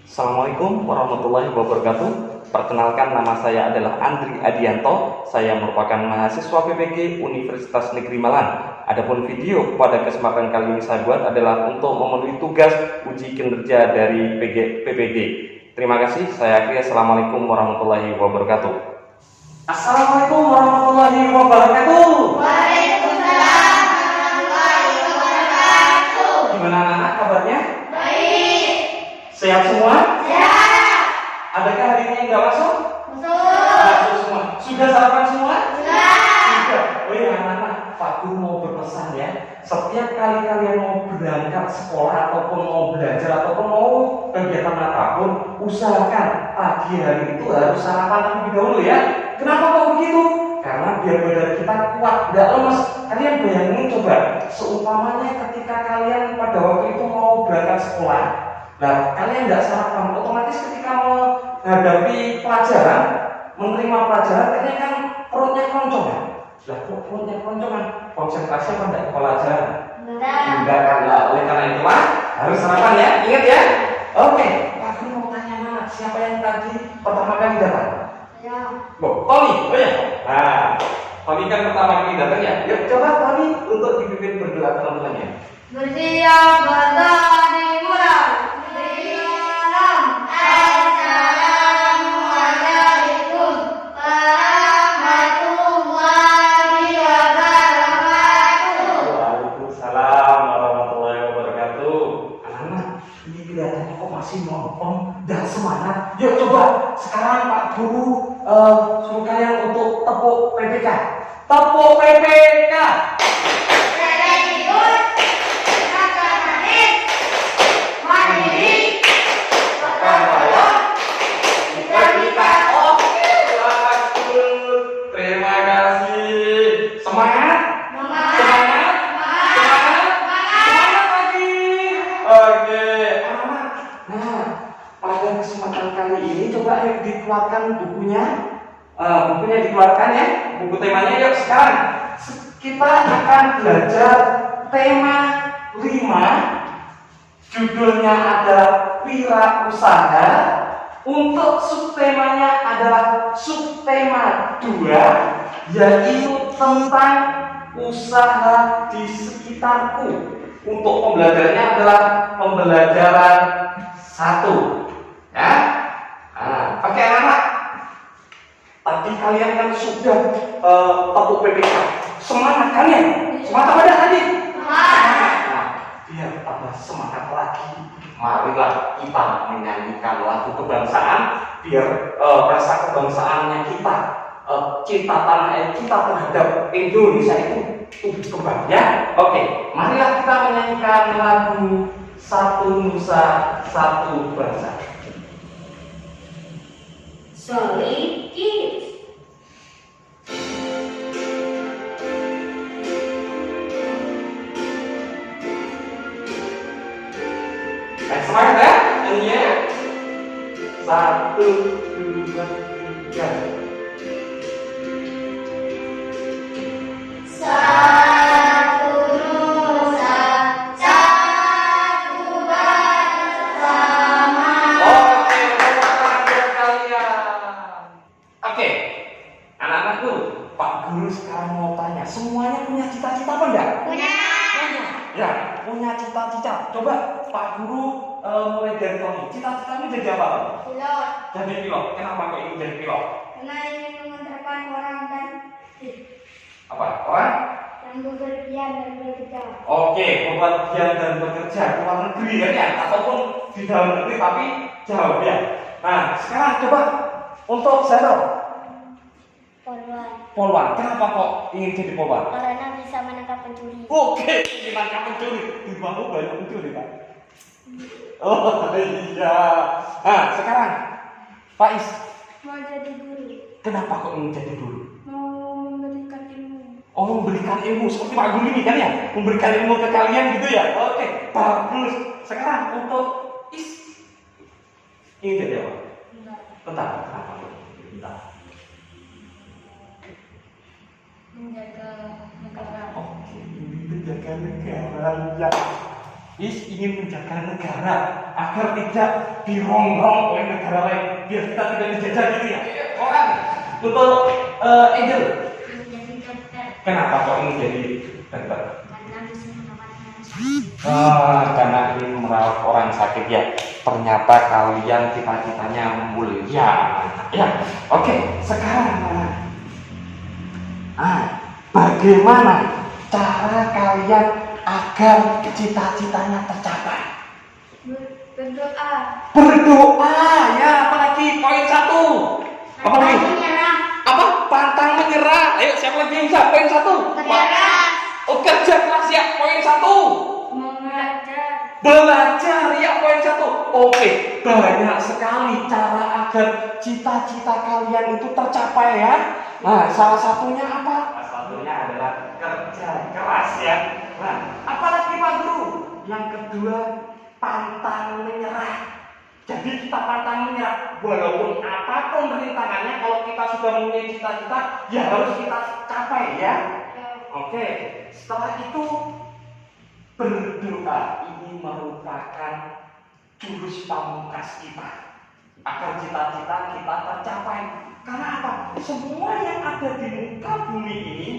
Assalamualaikum warahmatullahi wabarakatuh. Perkenalkan, nama saya adalah Andri Adianto. Saya merupakan mahasiswa PPG Universitas Negeri Malang. Adapun video pada kesempatan kali ini saya buat adalah untuk memenuhi tugas uji kinerja dari PPG. Terima kasih. Saya akhiri. Assalamualaikum warahmatullahi wabarakatuh. Assalamualaikum warahmatullahi wabarakatuh. Waalaikumsalam warahmatullahi wabarakatuh. Gimana anak kabarnya? Baik. Sehat semua? Sehat. Adakah hari ini yang nggak masuk? Masuk. Masuk semua. Sudah sarapan semua? Sudah. Sudah. Oh iya anak-anak, Pak Guru mau berpesan ya. Setiap kali kalian mau berangkat sekolah ataupun mau belajar ataupun mau kegiatan apapun, usahakan pagi hari itu harus sarapan terlebih dahulu ya. Kenapa kok begitu? Karena biar badan kita kuat, tidak lemes. Kalian bayangin coba, seumpamanya ketika kalian pada waktu itu mau berangkat sekolah, nah kalian tidak sarapan, otomatis ketika menghadapi pelajaran, menerima pelajaran, kalian kan perutnya keroncong ya. Lah kok perutnya keroncongan? Konsentrasi apa tidak pelajaran? Enggak kan? Lah, oleh karena itulah harus sarapan ya, ingat ya. Oke, aku mau tanya anak, siapa yang tadi pertama kali datang? Ya. Tony, oh ya. Nah, Tony kan pertama kali datang ya. Yuk coba Tony untuk dipimpin berdoa teman-temannya. Bersiap bertani murah. Bismillah. Assalamualaikum warahmatullahi wabarakatuh. Waalaikumsalam warahmatullahi wabarakatuh. Anak-anak, ini kelihatannya kok masih nongkrong dan semangat. Yuk coba sekarang Pak Guru suruh kalian untuk tepuk PPK. Tepuk PPK. Dikeluarkan bukunya, bukunya dikeluarkan ya, buku temanya. Yuk sekarang kita akan belajar tema 5, judulnya ada wirausaha. Untuk subtemanya adalah subtema 2, yaitu tentang usaha di sekitarku. Untuk pembelajarannya adalah pembelajaran 1 ya. Oke anak-anak, tadi kalian kan sudah tepuk PPK. Semangat kalian? Semangat apa tadi? Biar tambah semangat lagi, marilah kita menyanyikan lagu kebangsaan. Biar rasa kebangsaannya kita, cinta tanah air kita terhadap Indonesia itu tumbuh kembang ya. Oke, marilah kita menyanyikan lagu Satu Nusa Satu Bangsa. Solid Kids. Semangat ya, nyanyinya. 1, 2, 3. Satu nusa, satu bersama. Oke, buat kalian. Oke, anak-anakku, Pak Guru sekarang mau tanya, semuanya punya cita-cita apa enggak? Punya. Ya, punya cita-cita. Coba Pak Guru mulai dari Tony. Cita-citamu jadi apa? Pilot. Jadi pilot. Kenapa kok ingin jadi pilot? Karena ingin mengantarkan orang dan Apa? Orang? yang bepergian dan bekerja. Oke, bepergian dan bekerja ke luar negeri kan ya? Ataupun di dalam negeri tapi jauh ya. Nah, sekarang coba untuk Zero. Polwan. Polwan. Kenapa kok ingin jadi polwan? Karena bisa menangkap pencuri. Oke, menangkap pencuri. Di bawah banyak pencuri, Pak. Oh iya. Nah, sekarang Pak Is. Mau jadi guru. Kenapa kok ingin jadi guru? Mau memberikan ilmu. Oh, memberikan ilmu seperti Pak Guru ini kan ya? Memberikan ilmu ke kalian gitu ya? Oke, bagus. Sekarang untuk Is. Ingin jadi apa? Tentang kenapa? Tentang. Menjaga negara. Oke, ini menjaga negara ya. ingin menjaga negara agar tidak dirongrong oleh negara lain, biar kita tidak dijajah gitu ya. Orang untuk Angel, Jadi dokter. kenapa kok ingin jadi dokter? Karena bisa merawat Karena ingin merawat orang sakit ya. Ternyata kalian cita-citanya mulia. Ya, oke. Sekarang bagaimana cara kalian agar cita-citanya tercapai? berdoa. Berdoa ya, apalagi poin 1. Apa lagi? Menyerah. Apa? Pantang menyerah. Ayo, siapa lagi yang bisa? Poin 1. Keras. Oh, kerja keras ya, poin 1. Belajar. Belajar ya, poin 1. Oke, banyak sekali cara agar cita-cita kalian itu tercapai ya. Nah, salah satunya apa? Salah satunya adalah kerja keras ya. Nah, apalagi Pak Guru? Yang kedua, pantang menyerah. Jadi kita pantang menyerah, walaupun apapun rintangannya, kalau kita sudah mempunyai cita-cita, ya harus kita capai ya. Oke, setelah itu berdoa ini merupakan jurus pamungkas kita agar cita-cita kita tercapai. Karena apa? Semua yang ada di muka bumi ini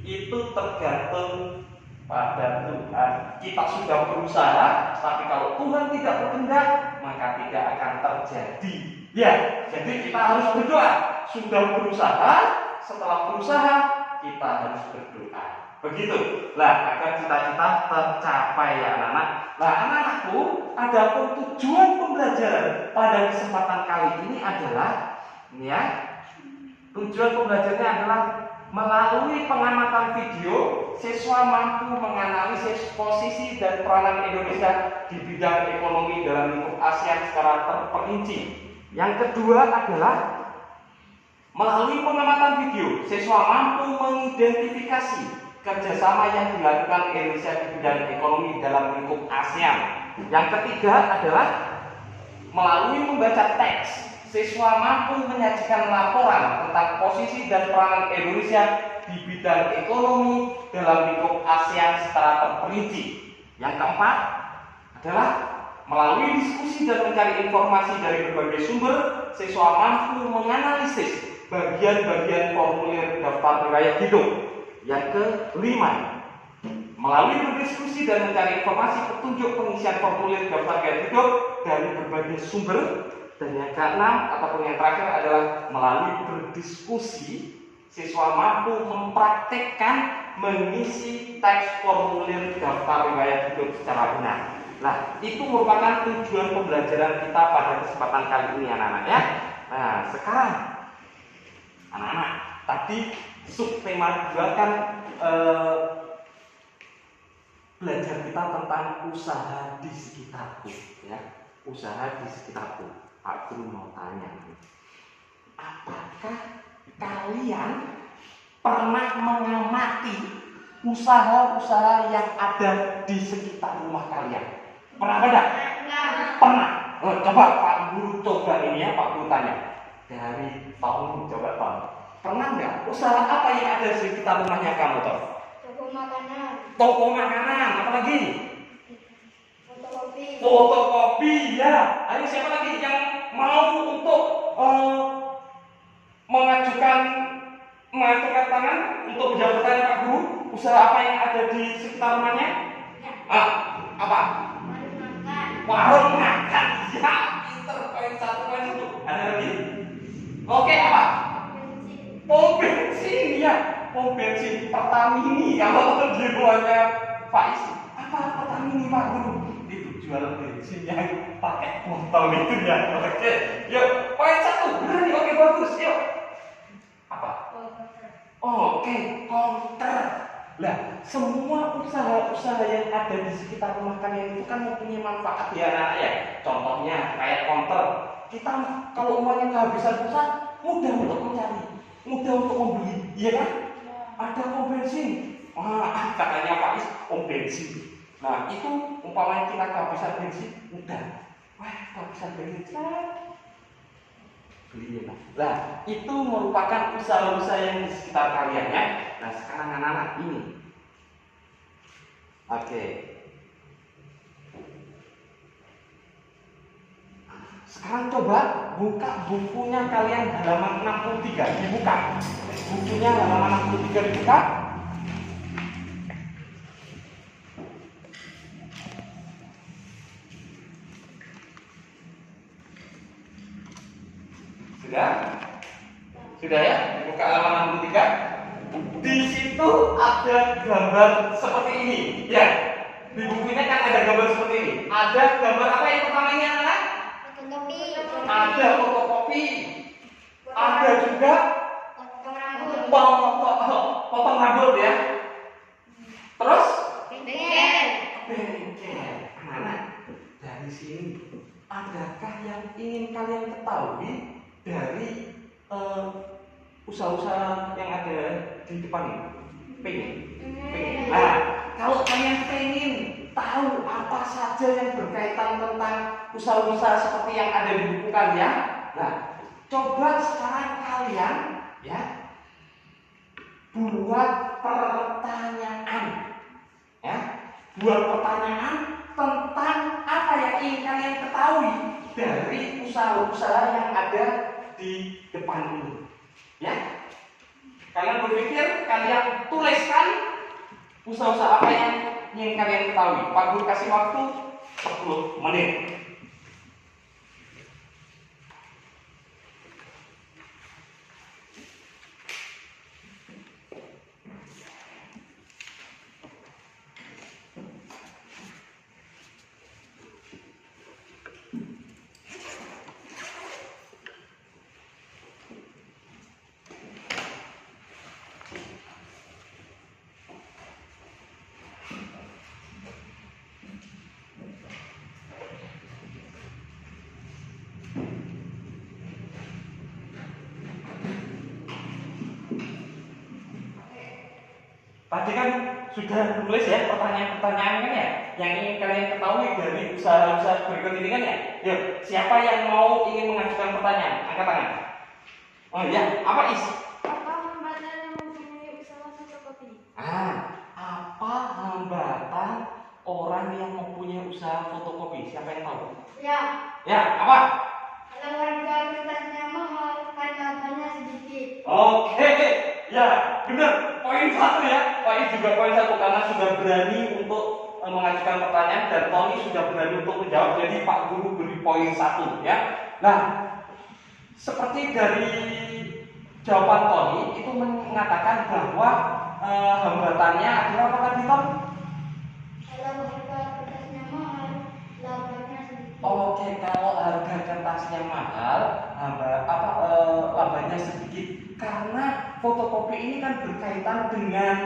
itu tergantung pada Tuhan. Kita sudah berusaha, tapi kalau Tuhan tidak berkehendak, maka tidak akan terjadi. Ya, jadi kita harus berdoa. Sudah berusaha, setelah berusaha kita harus berdoa. Begitu. Lah, agar cita-cita tercapai ya anak-anak. Nah, anak-anakku, adapun tujuan pembelajaran pada kesempatan kali ini adalah ya, tujuan pembelajarannya adalah melalui pengamatan video, siswa mampu menganalisis posisi dan peranan Indonesia di bidang ekonomi dalam lingkup ASEAN secara terperinci. Yang kedua adalah melalui pengamatan video, siswa mampu mengidentifikasi kerjasama yang dilakukan Indonesia di bidang ekonomi dalam lingkup ASEAN. Yang ketiga adalah melalui membaca teks, siswa mampu menyajikan laporan tentang posisi dan peranan Indonesia di bidang ekonomi dalam lingkup ASEAN secara terperinci. Yang keempat adalah melalui diskusi dan mencari informasi dari berbagai sumber, siswa mampu menganalisis bagian-bagian formulir daftar riwayat hidup. Yang kelima, melalui berdiskusi dan mencari informasi petunjuk pengisian formulir daftar riwayat hidup dari berbagai sumber. Dan yang keenam ataupun yang terakhir adalah melalui berdiskusi, siswa mampu mempraktekkan mengisi teks formulir daftar riwayat hidup secara benar. Nah, itu merupakan tujuan pembelajaran kita pada kesempatan kali ini anak-anak ya. Nah, sekarang anak-anak, tadi subtema 2 kan belajar kita tentang usaha di sekitarku ya. Usaha di sekitarku. Pak Guru mau tanya, apakah kalian pernah mengamati usaha-usaha yang ada di sekitar rumah kalian? Pernah ada? Pernah. Coba Pak Guru coba ini ya, Pak Guru tanya. Dari tahun coba tahun. Pernah nggak usaha apa yang ada di sekitar rumahnya kamu toh? Toko makanan. Toko makanan, apa lagi? Fotokopi. Fotokopi ya. Ayo siapa lagi yang mau untuk mengajukan tangan untuk menjawab pertanyaan Pak Guru? Usaha apa yang ada di sekitar rumahnya? Ya. Apa? Warung makan. Warung makan. Ya, pinter. Poin 1, poin 1. Ada lagi? Oke, apa? Bensin. Pom bensin ya. Pom bensin Pertamini kalau di rumahnya Pak Isi. Apa Pertamini Pak Guru? Itu jualan bensin yang pakai botol itu ya. Oke, yuk poin 1. Benar nih, oke bagus. Yuk. Apa? Oke, counter. Lah, semua usaha-usaha yang ada di sekitar rumah kalian itu kan mempunyai manfaat ya anak ya. Contohnya kayak counter. Kita kalau uangnya kehabisan pulsa, mudah untuk mencari, mudah untuk membeli, iya kan? Ada pom bensin. Katanya Pak Is, pom bensin. Nah, itu umpamanya kita kehabisan bensin, udah. Wah, kehabisan bensin. Beli ya. Nah, itu merupakan usaha-usaha yang di sekitar kalian ya. Nah, sekarang anak-anak ini. Oke. Sekarang coba buka bukunya kalian halaman 63, dibuka. Bukunya halaman 63 dibuka. Sudah? Sudah ya? Dibuka halaman 63. Di situ ada gambar seperti ini. Ya. Di bukunya kan ada gambar seperti ini. Ada gambar apa yang pertamanya anak? Fotokopi. Ada fotokopi. Ada juga Potong rambut. potong rambut ya. Terus Bengkel. bengkel. Anak-anak, dari sini adakah yang ingin kalian ketahui dari usaha-usaha yang ada di depan ini? Pengen? Nah, kalau kalian pengen tahu apa saja yang berkaitan tentang usaha-usaha seperti yang ada di buku kalian, nah, coba sekarang kalian ya buat pertanyaan, ya, buat pertanyaan tentang apa yang ingin kalian ketahui dari usaha-usaha yang ada di depan ini, ya. Kalian berpikir, kalian tuliskan usaha-usaha apa yang ingin kalian ketahui. Pak Guru kasih waktu 10 menit. Tadi kan sudah menulis ya pertanyaan-pertanyaan kan ya, yang ingin kalian ketahui dari usaha-usaha berikut ini kan ya. Yuk, siapa yang mau ingin mengajukan pertanyaan? Angkat tangan. Oh iya, apa Is? Apa hambatan yang mempunyai usaha fotokopi? Apa hambatan orang yang mempunyai usaha fotokopi? Siapa yang tahu? Ya. Ya, apa? Kalau harga kertasnya mahal, kan labanya sedikit. Oke, ya benar. Poin 1 ya. Poin juga poin 1 karena sudah berani untuk mengajukan pertanyaan dan Tony sudah berani untuk menjawab. Jadi Pak Guru beri poin 1 ya. Nah, seperti dari jawaban Tony itu mengatakan bahwa hambatannya adalah apa tadi Tom? Kalau harga kertasnya mahal, labanya sedikit. Oke, kalau harga kertasnya mahal, labanya sedikit. Karena fotokopi ini kan berkaitan dengan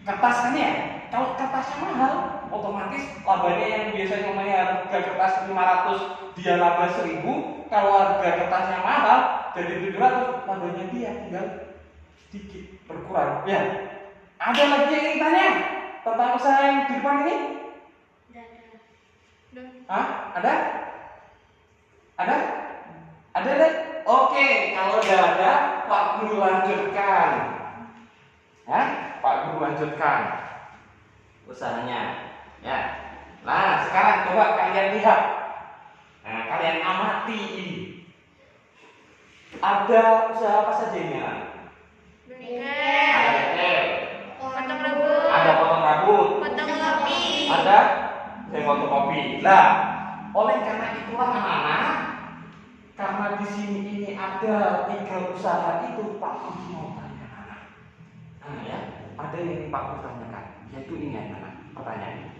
kertas kan ya. Kalau kertasnya mahal, otomatis labanya yang biasanya namanya harga kertas 500 dia laba 1000. Kalau harga kertasnya mahal jadi 700, labanya dia tinggal sedikit berkurang. Ya. Ada lagi yang ingin tanya tentang usaha yang di depan ini? Hah? Ada? Ada? Ada deh? Oke, kalau udah ada, Pak Guru lanjutkan. Ya, Pak Guru lanjutkan usahanya. Ya. Nah, sekarang coba kalian lihat. Nah, kalian amati ini. Ada usaha apa saja ini? Bengkel. Potong rambut. Ada potong rambut. Fotokopi. Ada fotokopi. Nah, oleh karena itulah anak-anak, karena di sini ini ada 3 usaha itu Pak Guru mau tanya anak. Nah ya, ada yang Pak Guru tanyakan, yaitu ini anak pertanyaan.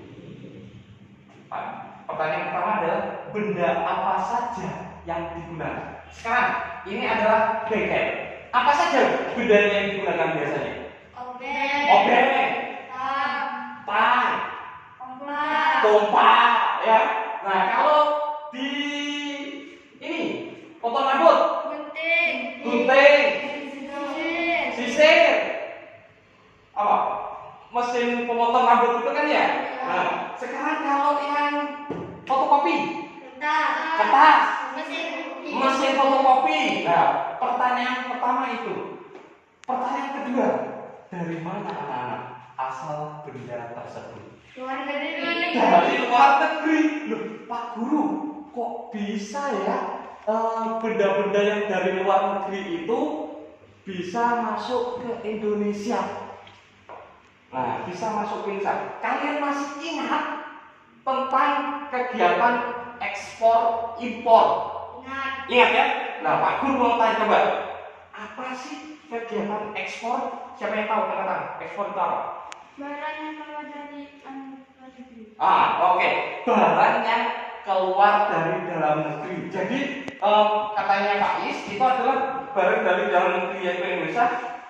Pak, pertanyaan pertama adalah benda apa saja yang digunakan? Sekarang ini adalah bengkel. Apa saja benda yang digunakan biasanya? Obeng, tang, tumpah, ya. Nah kalau di ini potong rambut, gunting, sisir, apa? Mesin pemotong rambut itu kan ya. Nah sekarang kalau yang fotokopi, kertas, mesin fotokopi. Nah pertanyaan pertama itu. Pertanyaan kedua, dari mana anak-anak asal benda tersebut? Luar negeri. Dari luar negeri. Loh, Pak Guru, kok bisa ya benda-benda yang dari luar negeri itu bisa masuk ke Indonesia? Nah, bisa masuk ke Indonesia. Kalian masih ingat tentang kegiatan ekspor impor? Ingat ya? Nah, Pak Guru mau tanya coba, apa sih kegiatan ekspor? Siapa yang tahu kata ekspor itu apa? Barang yang keluar dari luar negeri. Oke. Barang yang keluar dari dalam negeri. Jadi katanya Pak Is itu adalah barang dari dalam negeri yaitu Indonesia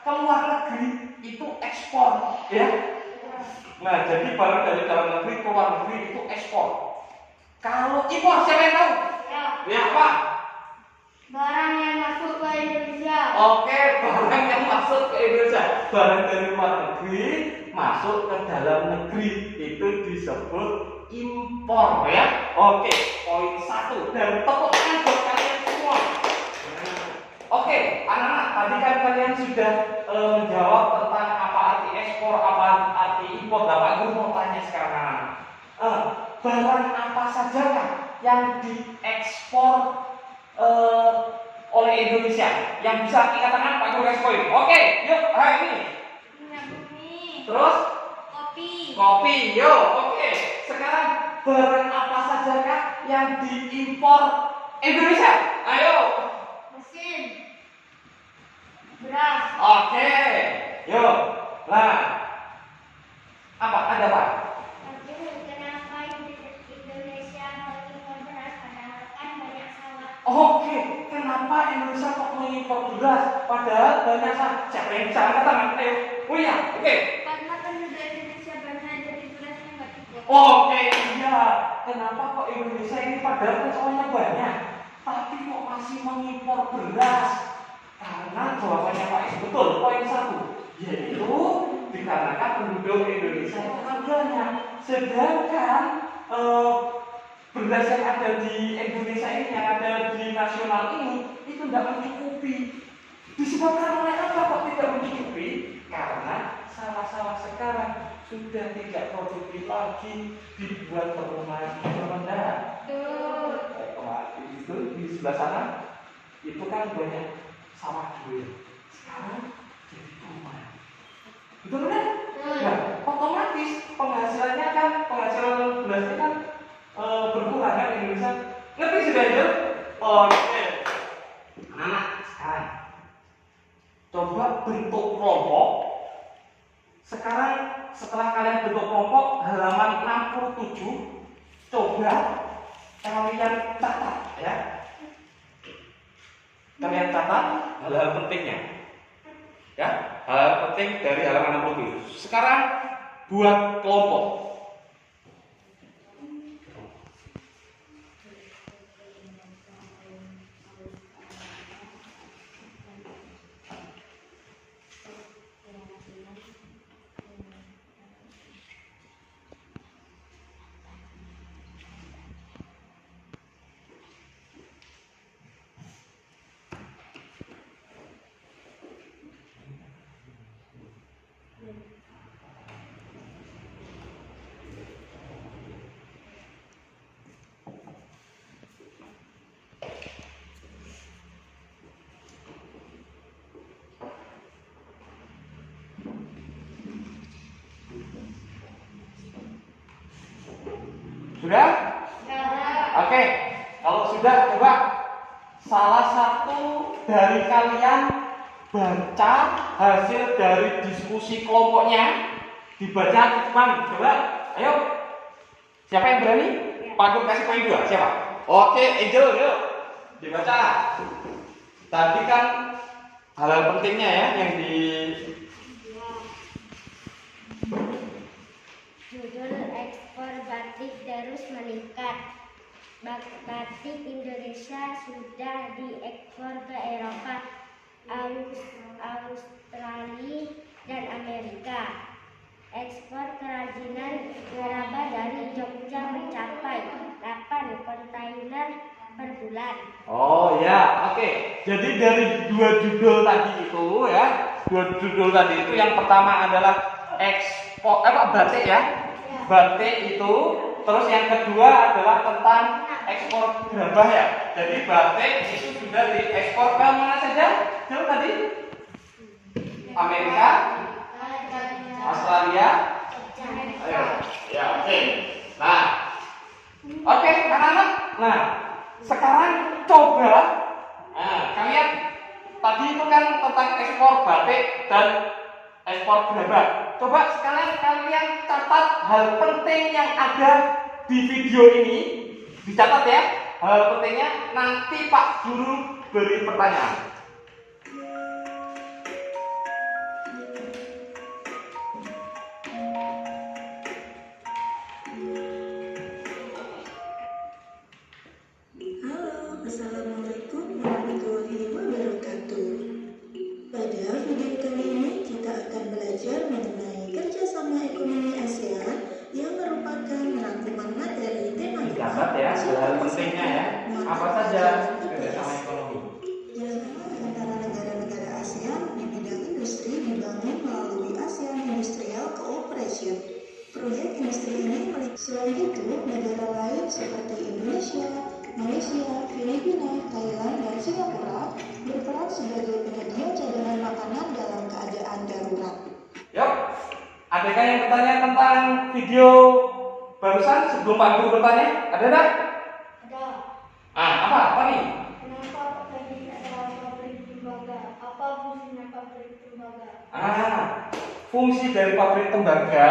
keluar negeri itu ekspor, ya. Nah, jadi barang dari dalam negeri keluar negeri itu ekspor. Kalau impor siapa yang tahu? Ya. Ya apa? Barang yang masuk ke Indonesia. Oke, barang yang masuk ke Indonesia, barang dari luar negeri masuk ke dalam negeri itu disebut impor, ya. Oke, poin 1 dan tepuk tangan buat kalian semua. Oke, anak-anak, tadi kan kalian sudah menjawab tentang apa arti ekspor, apa arti impor. Bapak Guru mau tanya sekarang anak-anak. Barang apa sajakah yang diekspor oleh Indonesia yang bisa kita tangan Pak Guru ekspor? Oke, yuk, ini. Minyak bumi. Terus Kopi. kopi, yuk. Oke, sekarang barang apa sajakah yang diimpor Indonesia? Ayo. Mesin. Beras. Oke, yuk. Nah, apa? Ada apa? Tapi kenapa Indonesia mengimpor beras padahal kan banyak sawah? Oke, kenapa Indonesia kok mengimpor beras padahal banyak siapa yang bisa angkat tangan? Ayo. Oh iya, oke. Karena penduduk Indonesia banyak jadi berasnya nggak cukup. Oke, iya. Kenapa kok Indonesia ini padahal sawahnya banyak, tapi kok masih mengimpor beras? Karena jawabannya Pak Is betul, poin 1, yaitu dikarenakan penduduk Indonesia itu kan banyak, sedangkan beras yang ada di Indonesia ini, yang ada di nasional ini, itu tidak mencukupi. Disebabkan oleh apa kok tidak mencukupi? Karena sawah-sawah sekarang sudah tidak produktif lagi dibuat perumahan rendah. Itu di sebelah sana itu kan banyak sawah dulu. Sekarang jadi perumahan. Betul kan? Nah, otomatis penghasilannya kan penghasilan berasnya kan berkurang kan Indonesia. Ngerti sudah ya? Oke. Anak sekarang coba bentuk kelompok. Sekarang setelah kalian bentuk kelompok halaman 67, coba kalian catat ya. Kalian catat hal-hal pentingnya. Ya, hal penting dari halaman 67. Sekarang buat kelompok. Sudah? Ya. Oke. Kalau sudah, coba salah satu dari kalian baca hasil dari diskusi kelompoknya, dibaca ke depan. Coba, ayo. Siapa yang berani? Pak Guru kasih poin 2. Siapa? Oke, Angel, yuk. Dibaca. Tadi kan hal-hal pentingnya ya yang di Judul ekspor batik terus meningkat. Batik Indonesia sudah diekspor ke Eropa, Australia, dan Amerika. Ekspor kerajinan gerabah dari Jogja mencapai 8 kontainer per bulan. Oh ya, oke. Jadi dari dua judul tadi itu ya, yang pertama adalah ekspor batik ya. Batik itu, terus yang kedua adalah tentang ekspor gerabah ya. Jadi batik itu sudah diekspor ke mana saja? Jauh tadi? Amerika, Australia. Ayo, ya oke. Nah, oke anak-anak. Nah, sekarang coba, kalian tadi itu kan tentang ekspor batik dan ekspor gerabah. Coba sekarang kalian catat hal penting yang ada di video ini. Dicatat ya, hal pentingnya. Nanti Pak Guru beri pertanyaan. Halo, Assalamualaikum warahmatullahi wabarakatuh. Pada video kali ini kita akan belajar mengenai kerjasama ekonomi ASEAN yang merupakan rangkuman materi tema Dicatat ya, hal pentingnya ya. Apa saja kerjasama ekonomi? Kerjasama antara negara-negara ASEAN di bidang industri dibangun melalui ASEAN Industrial Cooperation. Proyek industri ini selain itu, negara lain seperti Indonesia, Malaysia, Filipina, Thailand, dan Singapura berperan sebagai penyedia cadangan makanan dalam keadaan darurat. Yuk, adakah yang bertanya tentang video barusan sebelum Pak Guru bertanya? Ada enggak? Ada. Apa nih? Kenapa tadi ada pabrik tembaga? Apa fungsinya pabrik tembaga? Fungsi dari pabrik tembaga,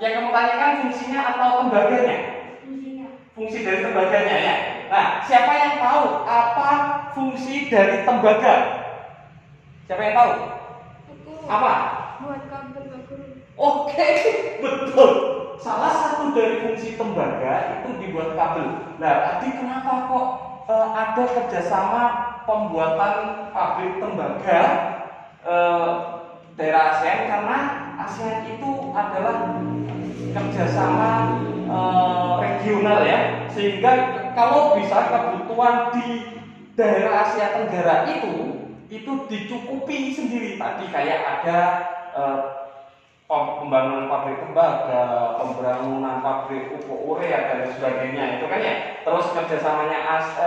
yang kamu tanyakan fungsinya atau tembaganya? Fungsinya. Fungsi dari tembaganya ya. Nah, siapa yang tahu apa fungsi dari tembaga? Siapa yang tahu? Apa? Buat kabel baku. Oke, betul. Salah satu dari fungsi tembaga itu dibuat kabel. Nah, tadi kenapa kok ada kerjasama pembuatan pabrik tembaga daerah ASEAN? Karena ASEAN itu adalah kerjasama regional ya, sehingga kalau bisa kebutuhan di daerah Asia Tenggara itu dicukupi sendiri. Tadi kayak ada pembangunan pabrik tembaga, pembangunan pabrik pupuk urea dan sebagainya itu kan ya. Terus kerjasamanya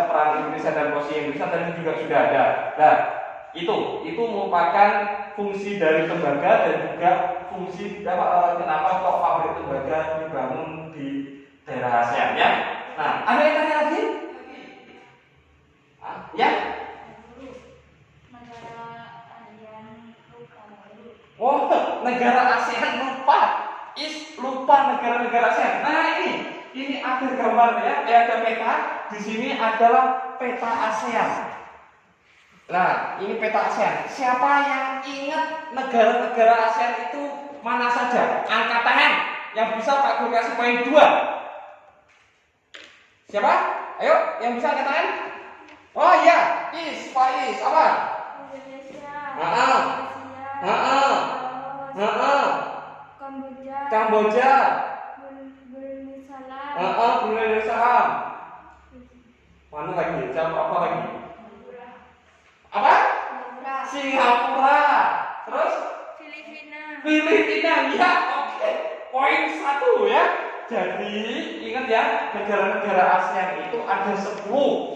peran Indonesia dan posisi Indonesia tadi juga sudah ada. Nah, itu merupakan fungsi dari tembaga dan juga fungsi kenapa kok pabrik tembaga dibangun di daerah ASEAN ya. Nah, ada yang tanya lagi? Ya? Oh, negara ASEAN lupa. Lupa negara-negara ASEAN. Nah, ini ada gambar ya, ada peta. Di sini adalah peta ASEAN. Nah, ini peta ASEAN. Siapa yang ingat negara-negara ASEAN itu mana saja? Angkat tangan. Yang bisa Pak Guru kasih poin 2. Siapa? Ayo, yang bisa angkat tangan. Oh iya, Pak Is, apa? Indonesia. Kamboja. Brunei Brunei Darussalam. Mana lagi? Apa lagi? Apa? Singapura. Terus? Filipina. Ya, oke. Poin 1 ya. Jadi ingat ya, negara-negara ASEAN itu ada 10.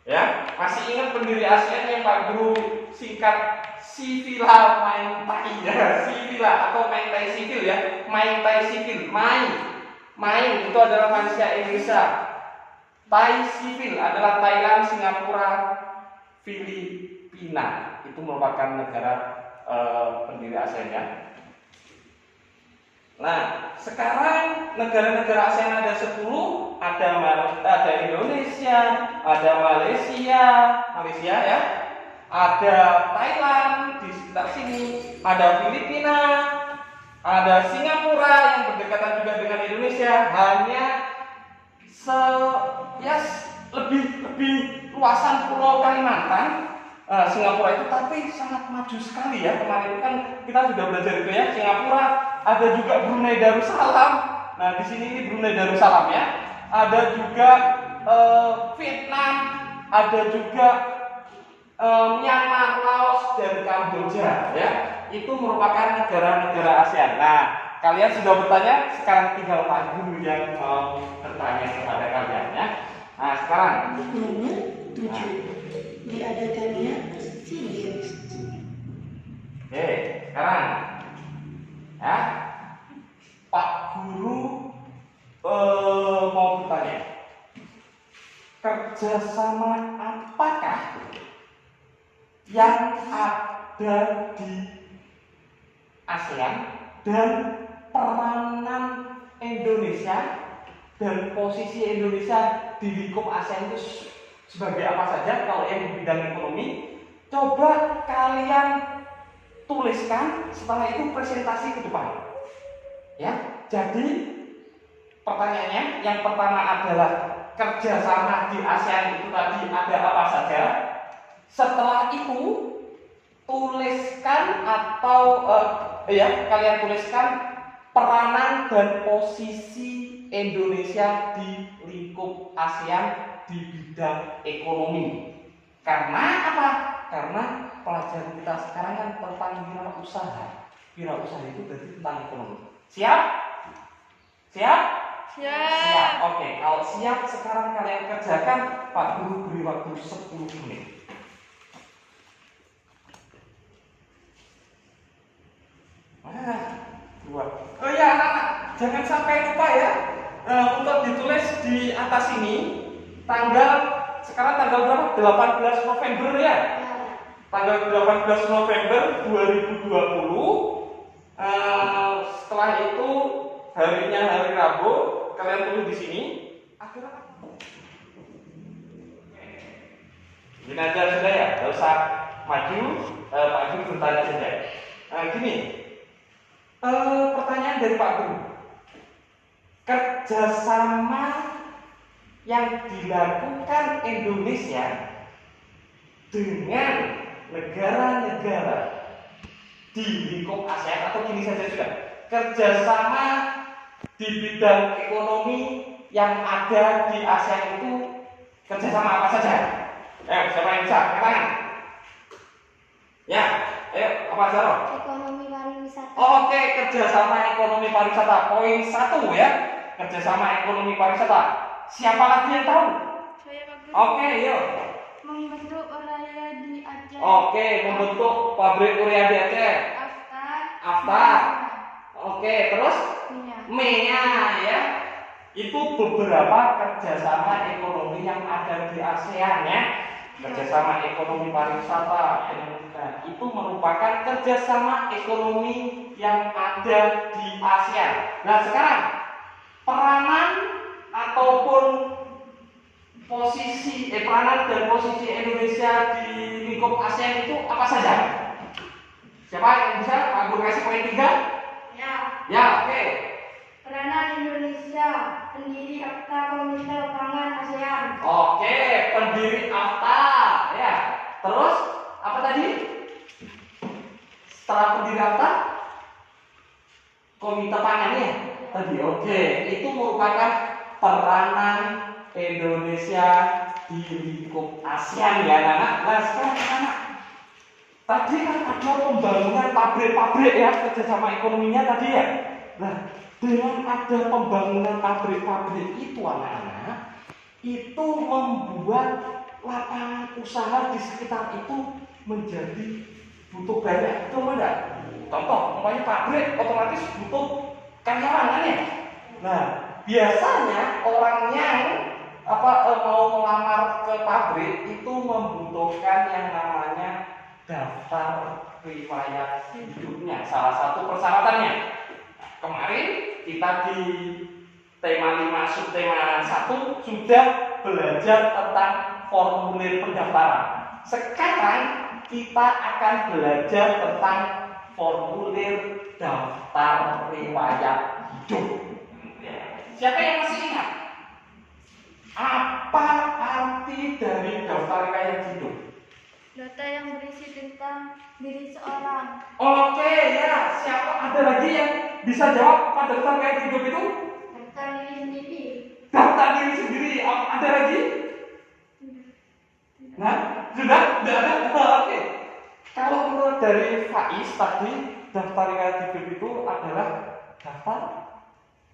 Ya, masih ingat pendiri ASEAN yang Pak Guru singkat Sivila Maintai ya, Sivila atau Maintai Sivil ya, Maintai Sivil, Main itu adalah Malaysia Indonesia, Tai Sivil adalah Thailand, Singapura, Filipina itu merupakan negara pendiri ASEAN ya. Nah, sekarang negara-negara ASEAN ada 10, ada Indonesia, ada Malaysia ya. Ada Thailand di sekitar sini, ada Filipina, ada Singapura yang berdekatan juga dengan Indonesia, hanya lebih luasan Pulau Kalimantan. Singapura itu tapi sangat maju sekali ya. Kemarin kan kita sudah belajar itu ya. Singapura, ada juga Brunei Darussalam. Nah, di sini ini Brunei Darussalam ya. Ada juga Vietnam, ada juga Myanmar, Laos, dan Kamboja ya. Itu merupakan negara-negara ASEAN. Nah, kalian sudah bertanya, sekarang tinggal Pak Guru yang mau bertanya kepada kalian ya. Nah, sekarang Nomor 7. Diadakannya SEA Games. oke, sekarang ya, Pak Guru mau bertanya, kerjasama apakah yang ada di ASEAN dan peranan Indonesia dan posisi Indonesia di lingkup ASEAN itu sebagai apa saja kalau yang di bidang ekonomi? Coba kalian tuliskan, setelah itu presentasi ke depan. Ya, jadi pertanyaannya yang pertama adalah kerjasama di ASEAN itu tadi ada apa saja? Setelah itu tuliskan atau kalian tuliskan peranan dan posisi Indonesia di lingkup ASEAN di bidang ekonomi. Karena apa? Karena pelajaran kita sekarang kan tentang wirausaha. Wirausaha itu berarti tentang ekonomi. Siap? Siap? Siap. Oke, kalau siap sekarang kalian kerjakan. Pak Guru beri waktu 10 menit. Dua. Oh ya, anak-anak, jangan sampai lupa ya untuk ditulis di atas ini sekarang tanggal berapa? 18 November ya. Tanggal 18 November 2020. Setelah itu harinya hari Rabu, kalian tulis di sini. Akhirnya apa? Gini aja sudah ya, nggak usah maju. Pak Guru bertanya saja. Gini. Pertanyaan dari Pak Guru, kerjasama yang dilakukan Indonesia dengan negara-negara di lingkup ASEAN atau gini saja sudah, kerjasama di bidang ekonomi yang ada di ASEAN itu kerjasama apa saja? Siapa yang bisa? Katakan. Ya, ayo apa Zaro? Ekonomi pariwisata. Oke, kerjasama ekonomi pariwisata. Poin 1 ya, kerjasama ekonomi pariwisata. Siapa lagi yang tahu? Saya Pak Guru. Oke, yuk. Membentuk uraya di Aceh. Oke, membentuk pabrik urea di Aceh. Aftar. Oke, terus MEA ya. Itu beberapa kerjasama ekonomi yang ada di ASEAN ya. Kerjasama ekonomi pariwisata. Nah, itu merupakan kerjasama ekonomi yang ada di ASEAN. Nah, sekarang peranan ataupun peranan dan posisi Indonesia di lingkup ASEAN itu apa saja? Siapa yang bisa? Pak Guru kasih poin 3? Ya. Ya, oke. Peranan Indonesia pendiri Akta Komite Pangan ASEAN. Oke, pendiri AFTA ya. Terus apa tadi? Setelah pendiri AFTA, Komite Pangannya tadi. Oke, itu merupakan peranan Indonesia di lingkup ASEAN ya, anak. Nah, sekarang anak, tadi kan ada pembangunan pabrik-pabrik ya, kerjasama ekonominya tadi ya. Nah, dengan ada pembangunan pabrik-pabrik itu anak-anak, itu membuat lapangan usaha di sekitar itu menjadi butuh banyak, betul enggak? Contoh, umpamanya pabrik otomatis butuh karyawan kan ya? Nah, biasanya orang yang mau melamar ke pabrik itu membutuhkan yang namanya daftar riwayat hidupnya, salah satu persyaratannya. Kemarin kita di tema 5 subtema 1 sudah belajar tentang formulir pendaftaran. Sekarang kita akan belajar tentang formulir daftar riwayat hidup. Siapa yang masih ingat? Apa arti dari daftar riwayat hidup? Data yang berisi tentang diri seorang. Oke ya, siapa ada lagi yang bisa jawab apa daftar riwayat hidup itu? Daftar diri sendiri. Daftar diri sendiri. Ada lagi? Nah, sudah? Tidak ada? Oke. Kalau menurut dari Faiz tadi, daftar riwayat hidup itu adalah Daftar?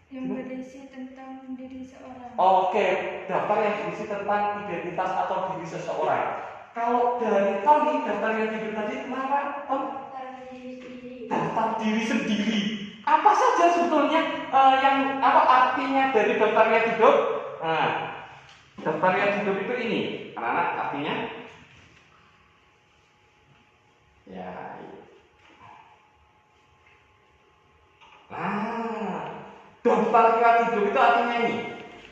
Yang berisi tentang diri seorang. Oke, daftar yang berisi tentang identitas atau diri seseorang. Kalau dari Tony, daftar yang hidup tadi kenapa, Tom? Daftar diri sendiri. Apa saja sebetulnya yang apa artinya dari daftar yang hidup? Nah, daftar yang hidup itu ini, anak-anak artinya. Ya. Nah, daftar riwayat hidup itu artinya ini,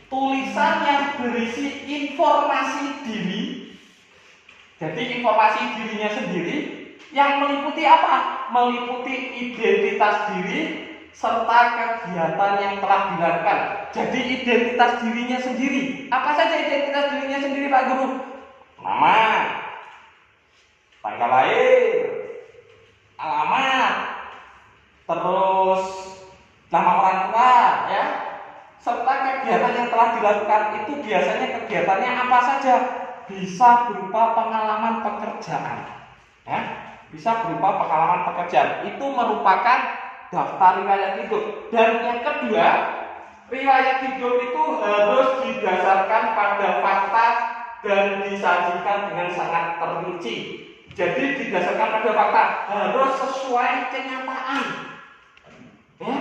tulisan yang berisi informasi diri. Jadi informasi dirinya sendiri yang meliputi apa? Meliputi identitas diri serta kegiatan yang telah dilakukan. Jadi identitas dirinya sendiri. Apa saja identitas dirinya sendiri, Pak Guru? Nama, tanggal lahir, alamat, terus nama orang tua, ya, serta kegiatan yang telah dilakukan. Itu biasanya kegiatannya apa saja? Bisa berupa pengalaman pekerjaan, ya, bisa berupa pengalaman pekerjaan. Itu merupakan daftar riwayat hidup. Dan yang kedua, riwayat hidup itu harus didasarkan pada fakta dan disajikan dengan sangat terperinci. Jadi didasarkan pada fakta, harus sesuai kenyataan, ya,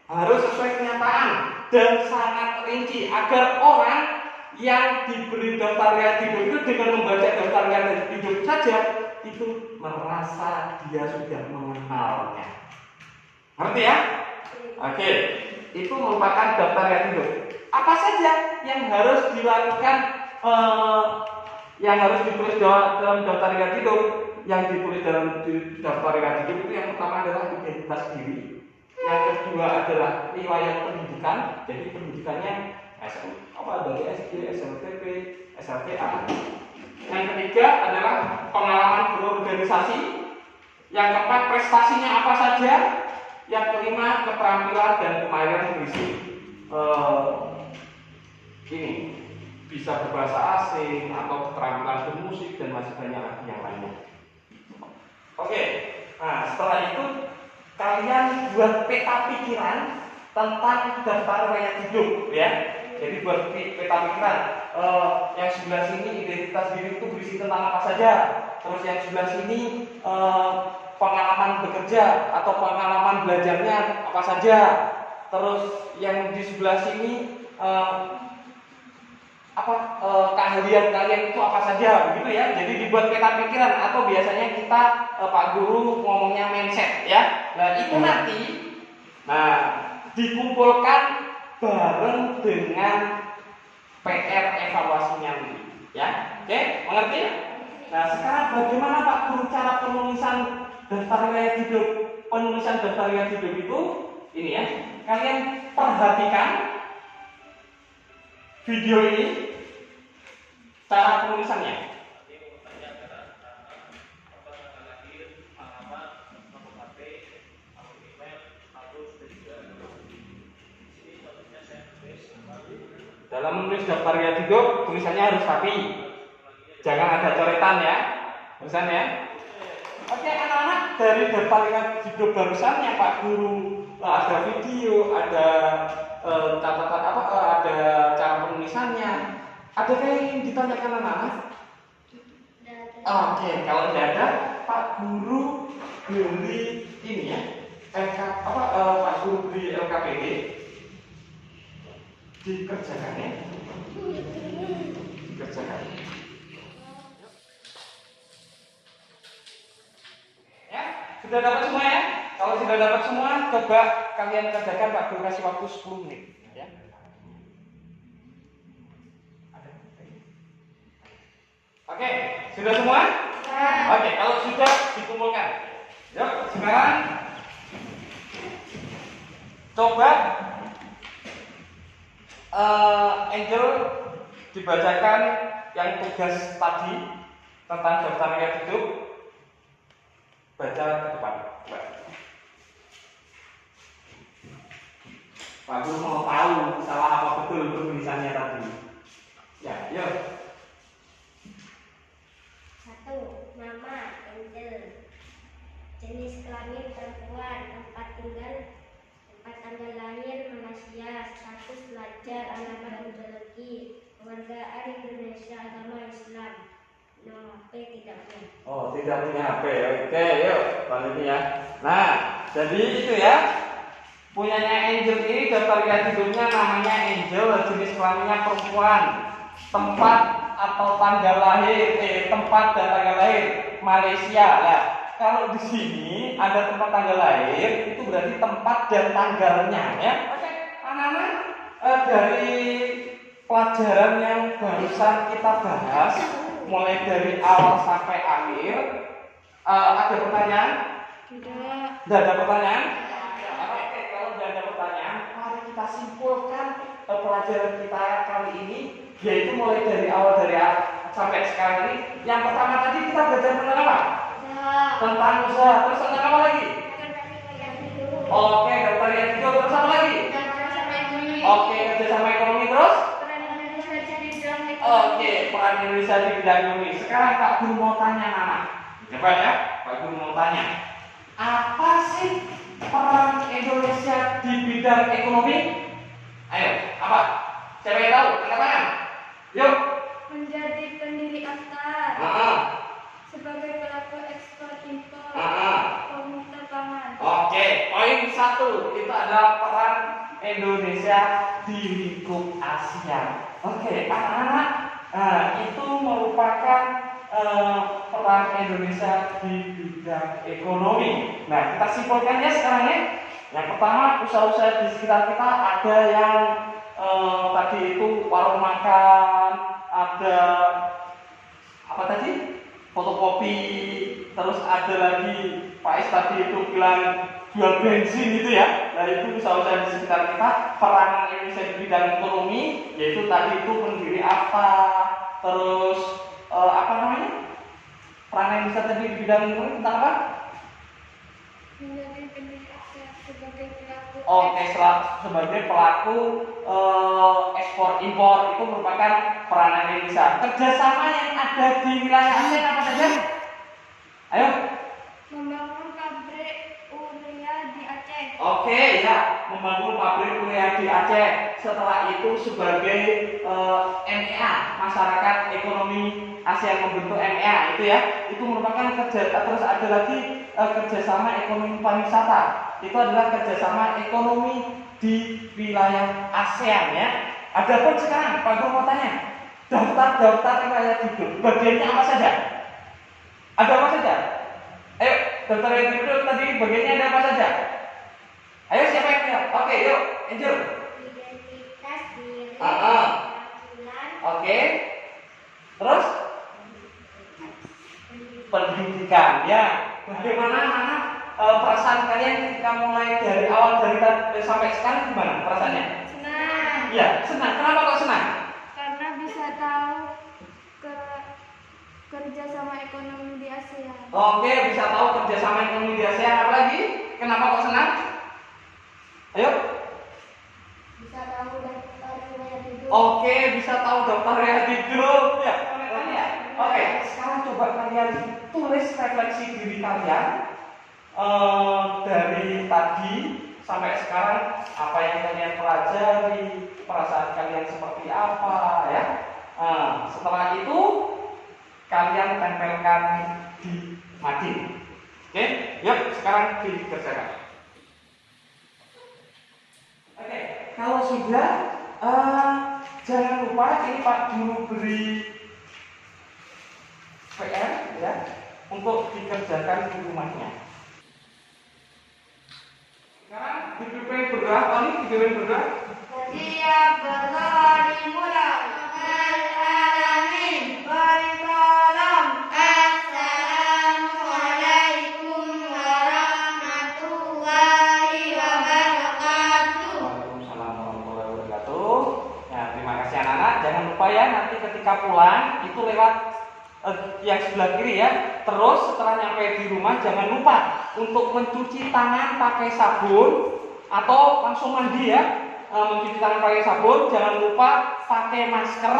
harus sesuai kenyataan dan sangat rinci agar orang yang diberi daftar riwayat hidup itu dengan membaca daftar riwayat hidup saja itu merasa dia sudah mengenalnya. Ngerti ya? Oke, itu merupakan daftar riwayat hidup. Apa saja yang harus dilakukan, yang harus ditulis dalam daftar riwayat hidup? Yang ditulis dalam daftar riwayat hidup itu yang pertama adalah identitas diri. Yang kedua adalah riwayat pendidikan. Jadi pendidikannya dari SD, SLTP, SLTA. Yang ketiga adalah pengalaman berorganisasi. Yang keempat prestasinya apa saja. Yang kelima keterampilan dan kemampuan berisi ini bisa berbahasa asing atau keterampilan bermusik dan masih banyak lagi yang lainnya. Oke, nah setelah itu kalian buat peta pikiran tentang daftar riwayat hidup, ya. Jadi buat peta pikiran, yang sebelah sini identitas diri itu berisi tentang apa saja. Terus yang sebelah sini pengalaman bekerja atau pengalaman belajarnya apa saja. Terus yang di sebelah sini keahlian kalian itu apa saja, begitu ya. Jadi dibuat peta pikiran atau biasanya kita Pak Guru ngomongnya mindset, ya. Nah itu nanti, dikumpulkan bareng dengan PR evaluasinya nanti, ya. Oke, mengerti? Nah sekarang bagaimana Pak Guru cara penulisan daftar riwayat hidup? Penulisan daftar riwayat hidup itu ini ya. Kalian perhatikan video ini, cara penulisannya. Dalam menulis daftar riwayat hidup, tulisannya harus rapi. Jangan ada coretan ya, tulisannya. Oke anak-anak, dari daftar riwayat hidup barusan yang Pak Guru ada video, ada catatan ada cara penulisannya. Ada yang ditanyakan anak-anak? Oke, kalau tidak ada, Pak Guru beli ini ya, Pak Guru beli LKPD. Dikerjakan ya. Dikerjakan. Ya, sudah dapat semua ya? Kalau sudah dapat semua, coba kalian kerjakan. Pak Guru kasih waktu 10 menit ya. Oke, sudah semua? Oke, kalau sudah dikumpulkan. Yuk, sekarang coba Angel dibacakan yang tugas tadi tentang daftar riwayat hidup. Baca ke depan. Pak Guru mau tahu salah apa betul tulisannya tadi. Ya, yuk. 1. Nama Angel. Jenis kelamin perempuan. Tempat tinggal tempat tanggal lahir Malaysia, status pelajar, alamat ideologi, kewargaan Indonesia, agama Islam. Nomor HP tidak punya. Oh, tidak punya HP. Oke, yuk lanjutin ya. Nah, jadi itu ya. Punyanya Angel ini daftar riwayat hidupnya namanya Angel, jenis kelaminnya perempuan. Tempat atau tanggal lahir, tempat dan tanggal lahir Malaysia. Nah, kalau di sini ada tempat tanggal lahir, itu berarti tempat dan tanggalnya ya. Oke, anak-anak, dari pelajaran yang barusan kita bahas, mulai dari awal sampai akhir, ada pertanyaan? Tidak. Tidak ada pertanyaan? Oke, kalau tidak ada pertanyaan, mari kita simpulkan pelajaran kita kali ini, yaitu mulai dari awal sampai sekarang ini. Yang pertama tadi kita belajar tentang apa? Tentang usaha. Terus tentang apa lagi? Oke, daftar riwayat hidup. Terus apa lagi? Oke, kerjasama ekonomi. Terus? Oke, peran Indonesia di bidang ekonomi. Sekarang Pak Guru mau tanya anak. Coba ya, Pak Guru mau tanya. Apa sih peran Indonesia di bidang ekonomi? Ayo, apa? Siapa yang tahu? Angkat tangan. Yuk. Menjadi pendiri AFTA, sebagai pelaku ekspor impor, pemutar pangan. Oke, poin 1 itu adalah peran Indonesia di lingkup ASEAN. Oke, anak-anak, itu merupakan peran Indonesia di bidang ekonomi. Nah, kita simpulkan ya sekarang ya. Yang pertama, usaha-usaha di sekitar kita ada yang tadi itu warung makan, ada apa tadi? Fotokopi, terus ada lagi Pak Is tadi itu bilang jual bensin gitu ya. Nah, itu usaha-usaha di sekitar kita. Peran Indonesia di bidang ekonomi yaitu tadi itu pendiri apa, terus apa namanya? Peran Indonesia tadi di bidang ekonomi tentang apa? Menjadi pendiri AFTA, sebagai pelaku. Oke, sebagai pelaku ekspor impor itu merupakan peranan Indonesia. Kerjasama yang ada di wilayah ASEAN apa saja? Ayo. Membangun pabrik urea di Aceh. Oke, ya, membangun pabrik urea di Aceh. Setelah itu sebagai MEA, masyarakat ekonomi ASEAN membentuk MEA itu ya. Itu merupakan terus ada lagi kerjasama ekonomi pariwisata. Itu adalah kerjasama ekonomi di wilayah ASEAN ya. Adapun sekarang Pak Guru mau tanya, daftar riwayat hidup bagiannya apa saja? Ada apa saja? Ayo, daftar riwayat hidup tadi bagiannya ada apa saja? Ayo siapa yang punya? Oke, yuk, Angel. Identitas diri, Ah. penampilan, Oke. Terus pendidikan ya. Bagaimana anak perasaan kalian ketika mulai dari awal sampai sekarang gimana perasaannya? Senang. Iya, senang. Kenapa kok senang? Karena bisa tahu kerjasama ekonomi di ASEAN. Oke, bisa tahu kerjasama ekonomi di ASEAN. Apa lagi? Kenapa kok senang? Ayo. bisa tahu daftar riwayat hidup. Oke, bisa tahu daftar riwayat hidup. Ya. Oke, sekarang coba kalian tulis refleksi diri kalian dari tadi sampai sekarang, apa yang kalian pelajari, perasaan kalian seperti apa ya. Setelah itu kalian tempelkan di mading. Oke, yuk sekarang dikerjakan. Oke, kalau sudah jangan lupa ini Pak Guru beri PR ya untuk dikerjakan di rumahnya. Sekarang dipimpin bergerak, Tony dipimpin bergerak. Siap berdoa dimulai. Alamin. Waalaikumsalam. Assalamualaikum warahmatullahi wabarakatuh. Waalaikumsalam warahmatullahi wabarakatuh. Nah, terima kasih anak-anak. Jangan lupa ya nanti ketika pulang itu lewat yang sebelah kiri ya. Terus setelah nyampe di rumah jangan lupa untuk mencuci tangan pakai sabun atau langsung mandi ya. Mencuci tangan pakai sabun, jangan lupa pakai masker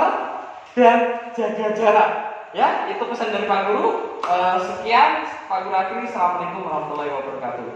dan jaga jarak. Ya, itu pesan dari Pak Guru. Sekian Pak Guru akhiri. Assalamualaikum warahmatullahi wabarakatuh.